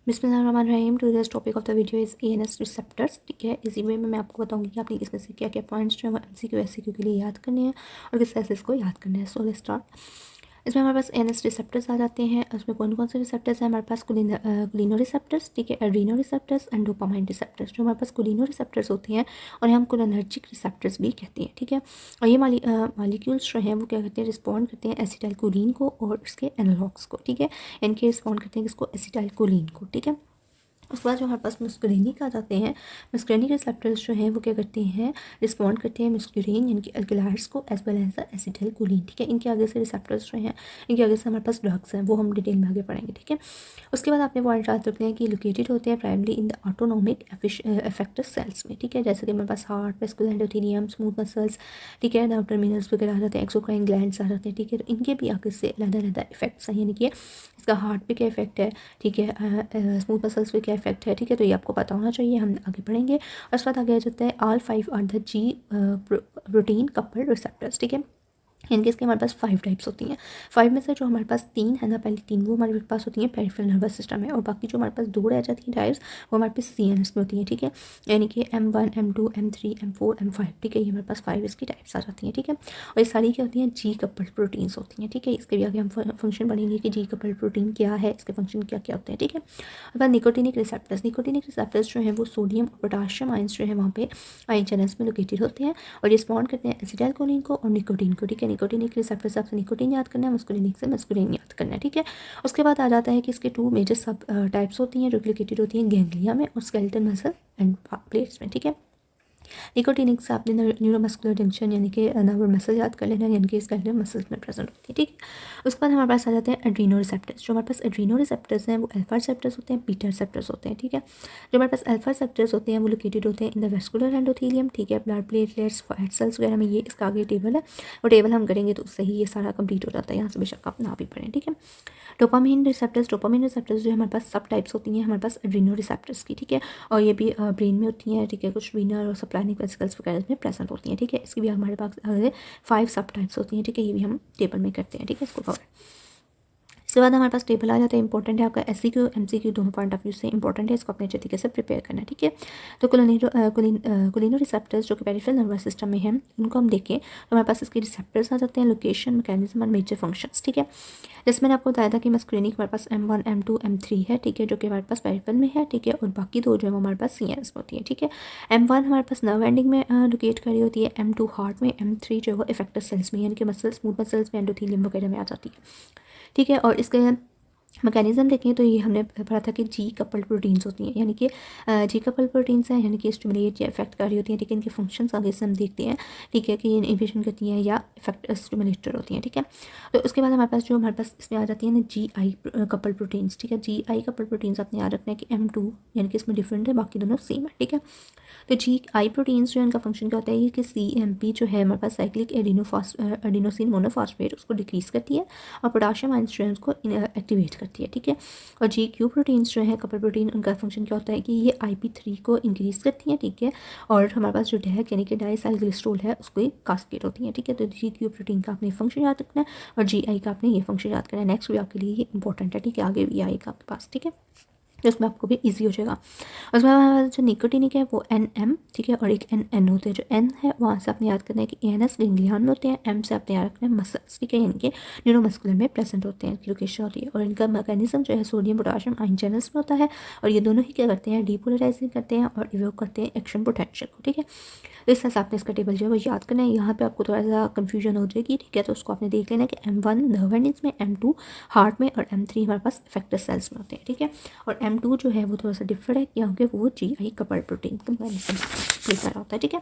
बिस्मिल्लाहिर्रहमानिर्रहीम। Today's topic of the video is ANS receptors. ठीक है, इसी वे में मैं आपको बताऊंगी कि आपने इसमें से क्या क्या पॉइंट्स जो है एमसीक्यू एससीक्यू के लिए याद करने हैं और किस तरह से इसको याद करना है। So let's start. इसमें हमारे पास एएनएस रिसेप्टर्स आ जाते हैं। उसमें कौन कौन से रिसेप्टर्स हैं हमारे पास? कुलिनो रिसेप्टर्स, ठीक है, Adreno receptors and dopamine receptors. जो हमारे पास कुलिनो रिसेप्टर्स होते हैं और हम कोलिनर्जिक रिसेप्टर्स भी कहते हैं। ठीक है, और ये मालिक्यूल्स जो हैं वो क्या करते हैं, रिस्पॉन्ड करते हैं एसिटाइलकोलिन को और इसके एनालॉग्स को। ठीक है, इनके रिस्पॉन्ड करते हैं किसको? एसिटाइलकोलिन को। ठीक है, उसके बाद जो हमारे पास मस्कुरेनिक आ जाते हैं। मस्कुरेनिक रिसेप्टर्स जो हैं वो क्या करते हैं, रिस्पॉन्ड करते हैं मस्कुरेन यानी कि अल्कलाइड्स को एज वेल एज एसिटाइलकोलिन। ठीक है, इनके आगे से रिसेप्टर्स जो हैं, इनके आगे से हमारे पास ड्रग्स हैं, वो हम डिटेल में आगे पढ़ेंगे। ठीक है, उसके बाद आपने पॉइंट याद रखते हैं कि लोकेटेड होते हैं primary in the autonomic effector cells में। ठीक है, जैसे कि हमारे पास heart, vascular endothelium, smooth muscles, ठीक है, द टर्मिनल्स वगैरह आ जाते हैं, एक्सोक्राइन ग्लैंड्स आ जाते हैं। ठीक है, तो इनके भी आगे से अलग-अलग इफेक्ट्स हैं, यानी कि इसका हार्ट पे क्या इफेक्ट है, ठीक है, स्मूथ मसल्स पे क्या इफेक्ट है। ठीक है, तो ये आपको पता होना चाहिए, हम आगे पढ़ेंगे। और उसके बाद आगे आ जाता है all 5 are the G protein coupled receptors. ठीक है, इनके इसके हमारे पास 5 टाइप्स होती हैं। 5 में से जो हमारे पास 3 है ना, पहली 3 वो हमारे पास होती हैं पेरिफेरल नर्वस सिस्टम में, और बाकी जो हमारे पास 2 रह जाती हैं टाइप्स वो हमारे पास CNS में होती हैं। ठीक है, यानी कि M1 M2 M3 M4 M5। ठीक है, ये हमारे पास 5 इसकी टाइप्स आ जाती हैं। ठीक है, और ये सारी क्या होती हैं, जी कपल्ड प्रोटीन्स होती हैं। ठीक है, इसके भी आगे हम फंक्शन पढ़ेंगे कि जी कपल्ड प्रोटीन क्या है, इसके फंक्शन क्या क्या होते हैं। ठीक है, और बाद निकोटिनिक रिसेप्टर्स। निकोटिनिक रिसेप्टर्स जो हैं वो सोडियम और पोटाशियम आयंस जो है वहाँ पे आयन चैनल्स में लोकेटेड होते हैं और रिस्पॉन्ड करते हैं एसिटाइलकोलिन को और निकोटीन को। ठीक है, निकोटिनिक रिसेप्टर से आपसे निकोटीन याद करना है, मस्कुलिनिक से मस्कुलिन याद करना है। ठीक है, उसके बाद आ जाता है कि इसके 2 मेजर सब टाइप्स होती हैं जो कि लोकेटेड होती हैं गैंग्लिया में और स्केलेटल मसल एंड प्लेट्स में। ठीक है, निकोटिनिक से आपने न्यूरोमस्कुलर जंक्शन यानी कि नर्व मसल याद कर लेना, यानी कि स्केलेटल मसल्स में प्रेजेंट होती है। ठीक है, उसके बाद हमारे पास आ जाते हैं एड्रीनो रिसेप्टर्स। जो हमारे पास एड्रीनो रिसेप्टर्स हैं वो अल्फा रिसेप्टर्स होते हैं, बीटा रिसेप्टर्स होते हैं। ठीक है, जो हमारे पास अल्फा रिसेप्टर्स होते हैं वो लोकेटेड होते हैं इन द वेस्कुलर एंडोथेलियम। ठीक है, ब्लड प्लेटलेट्स, फैट सेल्स वगैरह में। ये इसका आगे टेबल है, वो टेबल हम करेंगे तो उससे ही ये सारा कंप्लीट हो जाता है, यहाँ से बेशक आप ना भी पढ़ें। ठीक है, डोपामाइन रिसेप्टर्स जो हमारे पास सब टाइप्स होती हैं हमारे पास एड्रीनो रिसेप्टर्स की। ठीक है, और ये भी ब्रेन में होती हैं। ठीक है, कुछ वीनर और सप्लाइनिक वेसिकल्स वगैरह में प्रेजेंट होती हैं। ठीक है, इसकी भी हमारे पास 5 सब टाइप्स होती हैं। ठीक है, ये भी हम टेबल में करते हैं। ठीक है, इसको कवर। इसके बाद हमारे पास टेबल आ जाता है, इंपॉर्टेंट है आपका एससीक्यू एमसीक्यू दोनों पॉइंट ऑफ व्यू से इंपॉर्टेंट है, इसको अपने अच्छे तरीके से प्रिपेयर करना है। ठीक है, तो कुलिनो रिसेप्टर्स जो कि पेरिफेरल नर्वस सिस्टम में हैं उनको हम देखें तो हमारे पास इसके रिसेप्टर्स आ जाते हैं, लोकेशन, मैकेनिज्म और मेजर फंक्शंस। ठीक है, जैसे मैंने आपको बताया था कि मस्कुलिनिक हमारे पास M1 M2 M3 है। ठीक है, जो कि हमारे पास पेरिफेरल में है। ठीक है, और बाकी 2 जो है वो हमारे पास CNS में होती है। ठीक है, M1 हमारे पास नर्व एंडिंग में लोकेट करी होती है, M2 हार्ट में, M3 जो है वो इफेक्टर सेल्स में यानी कि मसल्स, स्मूथ मसल्स में, एंडोथेलियम वगैरह में आ जाती है। ठीक है, और इसके मैकेनिज्म देखें तो ये हमने पढ़ा था कि जी कपल्ड प्रोटीन्स होती हैं, यानी कि जी कपल्ड प्रोटीन्स हैं यानी कि स्टिमुलेट या इफेक्ट कर रही होती हैं। ठीक है, इनके फंक्शंस आगे से हम देखते हैं। ठीक है, कि ये इन्हिबिशन करती हैं या इफेक्ट स्टिमुलेटर होती हैं। ठीक है, तो उसके बाद हमारे पास इसमें आ जाती हैं GI कपल्ड प्रोटीन्स। ठीक है, GI कपल्ड प्रोटीन्स आपने याद रखना है कि M2 यानी कि इसमें डिफरेंट है, बाकी दोनों सेम है। ठीक है, तो GI प्रोटीन्स जो है इनका फंक्शन क्या होता है कि CMP जो है हमारे पास साइक्लिक एडिनोसिन मोनोफॉस्फेट उसको डिक्रीज करती है और पोटाशियम आयन जो है उसको एक्टिवेट करती है। ठीक है, और GQ प्रोटीन्स जो है कपल प्रोटीन, उनका फंक्शन क्या होता है कि ये IP3 को इंक्रीज करती हैं। ठीक है, और हमारे पास जो DHEC यानी कि डाइसल्ग्लिसरॉल है उसको कास्केट होती है। ठीक है, तो GQ प्रोटीन का आपने फंक्शन याद रखना है और GI का आपने ये फंक्शन याद करना है। नेक्स्ट भी आपके लिए ये इंपॉर्टेंट है। ठीक है, आगे भी आएगा आपके पास। ठीक है, तो उसमें आपको भी इजी हो जाएगा। उसमें हमारा जो निकोटिनिक है वो NM। ठीक है, और एक NN होते हैं। जो N है वहाँ से आपने याद करना है कि ANS गैंग्लियन में होते हैं, M से आपने याद रखना है मसल्स। ठीक है, यानी कि न्यूरोमस्कुलर में प्रेजेंट होते हैं, लोकेशन होती है, और इनका मैकेनिज्म जो है सोडियम पोटाशियम आयन चैनल्स में होता है, और ये दोनों ही क्या करते हैं, डीपोलराइजिंग करते हैं और इवोक करते हैं एक्शन पोटेंशियल को। ठीक है, तो इस तरह से आपने इसका टेबल जो है वो याद करना है। यहाँ पे आपको थोड़ा सा कन्फ्यूजन हो जाएगी। ठीक है, तो उसको आपने देख लेना है कि M1 नर्व एंडिंग्स में, M2 हार्ट में और M3 हमारे पास इफेक्टर सेल्स में होते हैं। ठीक है, और M2 जो है वो थोड़ा सा डिफरेंट है क्योंकि वो GI कपल्ड प्रोटीन का प्रिपेयर होता है। ठीक है,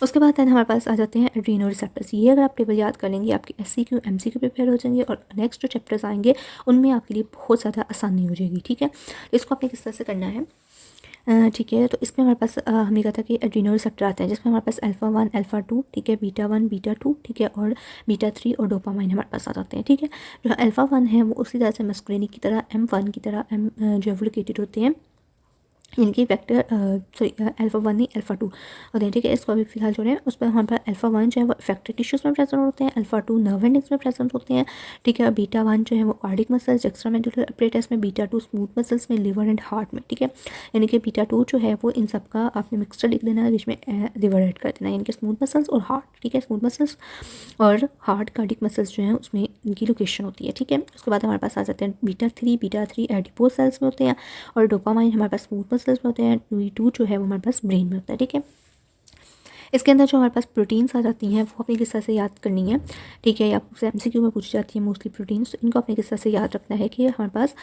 उसके बाद है हमारे पास आ जाते हैं एड्रीनो रिसेप्टर्स। ये अगर आप टेबल याद कर लेंगे आपके SCQ MCQ प्रिपेयर हो जाएंगे और नेक्स्ट जो चैप्टर्स आएंगे उनमें आपके लिए बहुत ज़्यादा आसानी हो जाएगी। ठीक है, तो इसको आपने किस तरह से करना है, ठीक है, तो इसमें हमारे पास हमने कहा था कि एड्रीनो रिसेप्टर आते हैं जिसमें हमारे पास अल्फ़ा 1 अल्फ़ा 2, ठीक है, बीटा 1 बीटा 2, ठीक है, और बीटा 3 और डोपामाइन हमारे पास आ जाते हैं। ठीक है, जो अल्फ़ा 1 है वो उसी तरह से मस्कुलिनिक की तरह M1 की तरह जो है लोकेटेड होते हैं इनकी फैक्टर सॉरी अल्फा 1 नहीं अल्फा 2 होते हैं, ठीक है। इसको अभी फिलहाल जो है उस पर हमारे पास अल्फा 1 जो है वो इफेक्टिव टिश्यूज़ में प्रेजेंट होते हैं, अल्फा 2 नर्व एंडिंग्स में प्रेजेंट होते हैं, ठीक है। बीटा 1 जो है वो cardiac muscles extra medullary apparatus में, बीटा 2 स्मूथ मसल्स में, लिवर एंड हार्ट में, ठीक है। यानी कि बीटा 2 जो है वो इन सब का आपने मिक्सचर लिख देना है, बीच में लिवर ऐड कर देना है, यानी कि स्मूथ मसल्स और हार्ट, ठीक है। स्मूथ मसल्स और हार्ट कार्डिक मसल्स जो हैं उसमें इनकी लोकेशन होती है, ठीक है। उसके बाद हमारे पास आ जाते हैं बीटा 3 एडिपोज सेल्स में होते हैं, और डोपामाइन हमारे पास स्मूथ मसल्स में होते हैं, V2 जो है वो हमारे पास ब्रेन में होता है, ठीक है। इसके अंदर जो हमारे पास प्रोटीन्स आ जाती हैं वो अपने किस तरह से याद करनी है, ठीक है। या आपसे MCQ में पूछी जाती है मोस्टली प्रोटीन्स, तो इनको अपने किस तरह से याद रखना है कि हमारे पास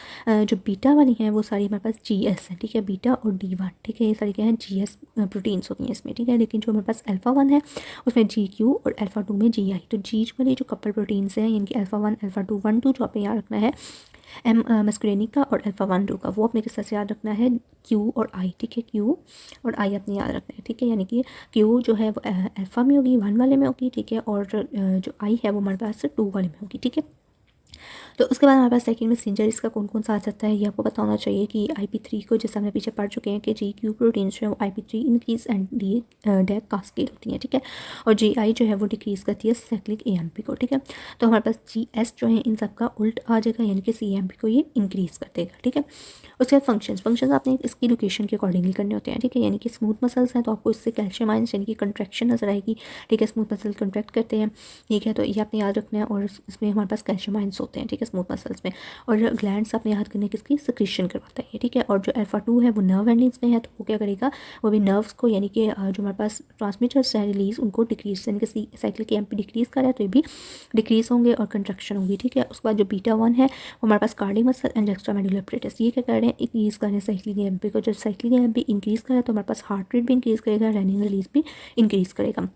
जो बीटा वाली हैं वो सारी हमारे पास GS है, ठीक है। बीटा और D1, ठीक है, ये सारी क्या है GS प्रोटीन्स होती हैं इसमें, ठीक है। लेकिन जो हमारे पास अल्फा 1 है उसमें GQ और अल्फा 2 में GI, तो G वाली जो कपल प्रोटीन्स हैं यानी कि अल्फा 1 अल्फा 2 1 2 जो आपने याद रखना है मस्कुरेनिक का और अल्फा 1 2 का, वो अपने किस तरह से याद रखना है Q और I, ठीक है। Q और I अपने याद रखना है, ठीक है। यानी कि Q जो है वो अल्फा में होगी 1 वाले में होगी, ठीक है, और जो I है वो हमारे पास 2 वाले में होगी, ठीक है। तो उसके बाद हमारे पास सेकंड में सिंजर इसका कौन कौन सा आ जाता है ये आपको पता होना चाहिए कि IP3 को जैसे हमने पीछे पढ़ चुके हैं कि GQ प्रोटीन्स जो है वो IP3 increase and deck cascade होती हैं, ठीक है। और GI जो है वो डिक्रीज करती है साइक्लिक AMP को, ठीक है। तो हमारे पास GS जो है इन सब का उल्ट आ जाएगा, यानी कि CMP को ये इंक्रीज कर देगा, ठीक है। उसके बाद फंक्शंस आपने इसकी लोकेशन के अकॉर्डिंगली करने होते हैं, ठीक है। यानी कि स्मूथ मसल्स हैं तो आपको इससे कैल्शियम आयंस यानी कि कंट्रैक्शन नजर आएगी, ठीक है। स्मूथ मसल कंट्रैक्ट करते हैं, ठीक है, तो ये आपने याद रखना है। और इसमें हमारे पास कैल्शियम आयंस होते हैं, ठीक है, स्मूथ मसल्स में। और ग्लैंड्स आपने याद करने किसकी सिक्रीशन करवाता है, ठीक है। और जो अल्फा 2 है वो नर्व एंडिंग्स में है, तो वो क्या करेगा, वो भी नर्व्स को यानी कि जो हमारे पास ट्रांसमीटर्स हैं रिलीज उनको डिक्रीज यानी कि साइक्लिक AMP डिक्रीज कर रहा है तो ये भी डिक्रीज होंगे और कंट्रक्शन होगी, ठीक है। उसके बाद जो बीटा 1 है वो हमारे पास cardiac muscle and extra medullary apparatus, ये क्या कर रहे हैं, इंक्रीज कर रहे हैं साइक्लिक AMP को। जब साइक्लिक AMP इंक्रीज करे तो हमारे पास हार्ट रेट भी इंक्रीज करेगा, रेनिन रिलीज भी इंक्रीज करेगा।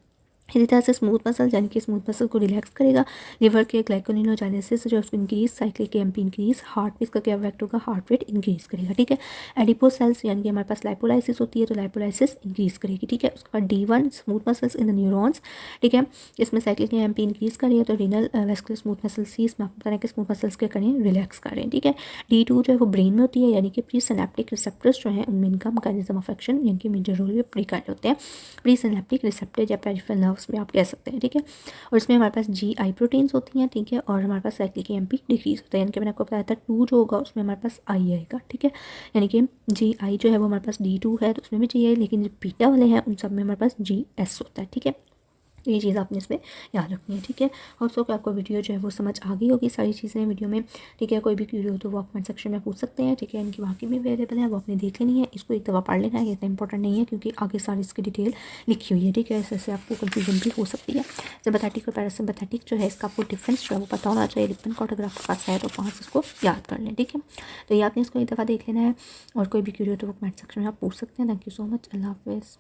इसी तरह से स्मूथ मसल यानी कि स्मूथ मसल को रिलैक्स करेगा, लिवर के ग्लाइकोलिनोजेनेसिस जो उसको increase, cyclic AMP increase, heart पे इसका क्या इफेक्ट होगा, हार्ट रेट इंक्रीज करेगा, ठीक है। एडिपोज सेल्स यानी कि हमारे पास लाइपोलाइसिस होती है तो लाइपोलाइसिस इंक्रीज करेगी, ठीक है। उसके बाद D1 smooth muscles in the neurons, ठीक है, इसमें साइक्लिक AMP इंक्रीज करेगा तो रीनल वेस्कुलर स्मूथ मसल्स ही इसमें आपको बताना है कि स्मूथ मसल्स के करें रिलैक्स करें, ठीक है। D2 जो है वो ब्रेन में होती है यानी कि प्री सिनेप्टिक रिसेप्टर्स जो हैं उनमें इनका मैकेनिज्म ऑफ एक्शन यानी कि मेजर रोल प्ले करते होते हैं। प्री सिनेप्टिक रिसेप्टर या पेरिफेरल नर्व्स में आप कह सकते हैं, ठीक है। और इसमें हमारे पास GI प्रोटीन्स होती हैं, ठीक है। और हमारे पास साइक्लिक AMP डिक्रीज होता है, यानी कि मैंने आपको बताया था 2 जो होगा उसमें हमारे पास I आएगा, ठीक है। यानी कि GI जो है वो हमारे पास D2 है तो उसमें भी GI, लेकिन जो बीटा वाले हैं उन सब में हमारे पास GS होता है, ठीक है। तो ये चीज़ आपने इसमें याद रखनी है, ठीक है। होप सो कि आपको वीडियो जो है वो समझ आ गई होगी सारी चीज़ें वीडियो में, ठीक है। कोई भी क्यूरी हो तो वो आप कमेंट सेक्शन में पूछ सकते हैं, ठीक है। इनकी बाकी भी अवेलेबल है वो आपने देख लेनी है, इसको एक दफ़ा पढ़ लेना है, इतना इंपॉर्टेंट नहीं है क्योंकि आगे सारी इसकी डिटेल लिखी हुई है, ठीक है। इससे आपको कन्फ्यूजन भी हो सकती है। सिम्पैथेटिक और पैरासिम्पैथेटिक जो है इसका आपको डिफरेंस जो है वो पता होना चाहिए। रिपन कॉट अगर आपके पास है तो वहाँ से इसको याद कर लें, ठीक है। तो ये आपने इसको एक दफ़ा देख लेना है, और कोई भी क्यूरी हो तो वो कमेंट सेक्शन में आप पूछ सकते हैं। थैंक यू सो मच, अल्लाह हाफिज़।